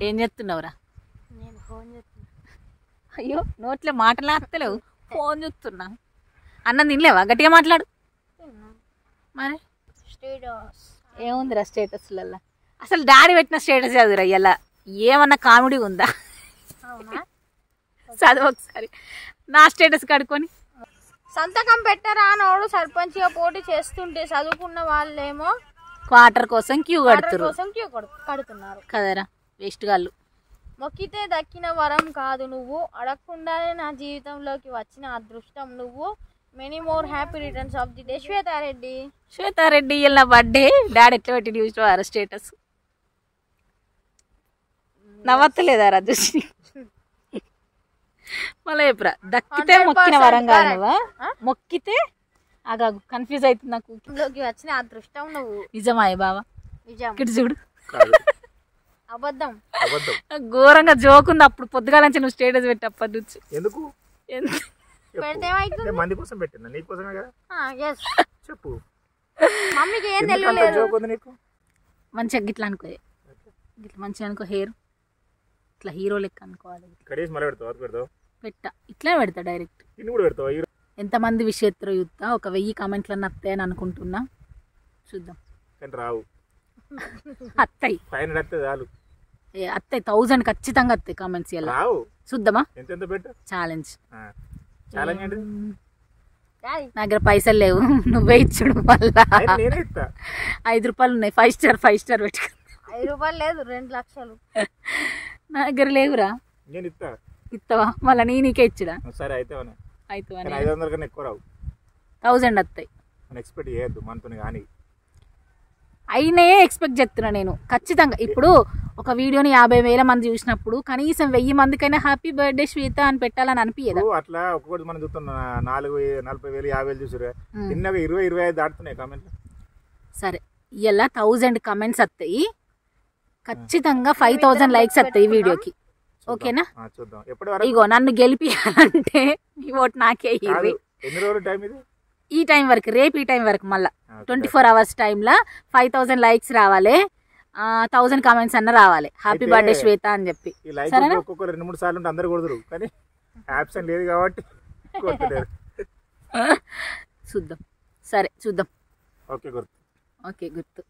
ఏం చెప్తున్నావురా? నేను ఫోన్ చేస్తున్నా. అయ్యో నోట్లో మాటలు ఆస్తలేవు, ఫోన్ చూస్తున్నా. అన్నం తినలేవా? గట్టిగా మాట్లాడు. మరి స్టేటస్ ఏముందిరా స్టేటస్లల్లా? అసలు డాడీ పెట్టిన స్టేటస్ చదువురా ఇలా. ఏమన్నా కామెడీ ఉందా? అవునా? చదువు ఒకసారి. నా స్టేటస్ కడుక్కొని సంతకం పెట్టరా నోడు సర్పంచ్గా పోటీ చేస్తుంటే చదువుకున్న వాళ్ళేమో క్వార్టర్ కోసం క్యూ కడుతున్నారు కోసం క్యూ కడుతున్నారు కదరా వేస్ట్ గాళ్ళు. మొక్కితే దక్కిన వరం కాదు నువ్వు, అడగకుండానే నా జీవితంలోకి వచ్చిన అదృష్టం నువ్వు. Many more happy returns of the day Swetha Reddy. Swetha Reddy ఇలా బర్త్డే డాడీ ఎట్లా పెట్టి చూసినావారా స్టేటస్? నవ్వత్తలేదారా చూసి? మళ్ళీ చెప్పురా. దక్కితే మొక్కిన వరం కాదు నువ్వా? మొక్కితే ఆగాగు, కన్ఫ్యూజ్ అవుతుంది నాకు. లోకి వచ్చిన అదృష్టం నువ్వు. నిజమాయ బావా? నిజం. ఇక్కడ చూడు. అబద్ధం. ఘోరంగా జోకుంది. అప్పుడు పొద్దుగాల నుంచి నువ్వు స్టేటస్ పెట్టప్పటి నుంచి. ఎందుకు పెడితే ఏమైతుంది? మంది కోసం పెట్టినా, నీ కోసమే కదా. చెప్పు. మమ్మీకి ఏం తెలియలేదు. నీకు మంచిగా గిట్లా అనుకో, గిట్లా మంచిగా అనుకో. హెయిర్ ఇట్లా హీరో లెక్క అనుకోవాలి. పెట్టా ఇట్లా పెడతా డైరెక్ట్. ఎంతమంది విషేత్ర యుద్ధ ఒక 1000 కామెంట్లను వస్తాయని అనుకుంటున్నా. చూద్దాం. రావు అత్తాయి చాలు. అత్తాయి 1000 ఖచ్చితంగా వస్తాయి కామెంట్స్. ఇలా చూద్దామా? ఛాలెంజ్. నా దగ్గర పైసలు లేవు, నువ్వే ఇచ్చుడు. మళ్ళా 5 రూపాయలు ఉన్నాయి. 5 స్టార్ పెట్టుకో. 5 రూపాయలు లేదు, 2 లక్షలు నా దగ్గర లేవురా. ఇస్తావా? మళ్ళీ నీకే ఇచ్చుడా? సరే అయితే 500 కన్నా ఎక్కువ రావు. 1000 వస్తాయి. ఎక్స్పెక్ట్ చేయొద్దు మనతో కానీ. అయినే ఎక్స్పెక్ట్ చేస్తున్నా నేను ఖచ్చితంగా. ఇప్పుడు ఒక వీడియోని 50,000 మంది చూసినప్పుడు కనీసం 1000 మందికైనా హ్యాపీ బర్త్డే శ్వేత అని పెట్టాలని అనిపించదా? అట్లా ఒక్కొక్కటి మనం చూస్తున్నా 40,000, 40,000, 50,000 చూసారు. నిన్నగా 20-25 దాటుతున్నాయి కామెంట్లు. సరే ఇలా 1000 కామెంట్స్ వస్తాయి. ఖచ్చితంగా 5000 లైక్స్ వస్తాయి ఈ వీడియోకి. ఓకేనా? ఇగో నన్ను గెలిపియాలంటే ఈ ఓటు నాకే. ఈ టైం వరకు, రేపు ఈ టైం వరకు మళ్ళీ 24 hours టైంలో 5000 లైక్స్ రావాలి, 1000 కామెంట్స్ అన్న రావాలి హ్యాపీ బర్త్డే శ్వేత అని చెప్పి. సరేనా? 2-3 సార్లు అందరు కొడుతురు కానీ ఆప్షన్ లేదు కాబట్టి చూద్దాం. సరే చూద్దాం. ఓకే గుర్తు.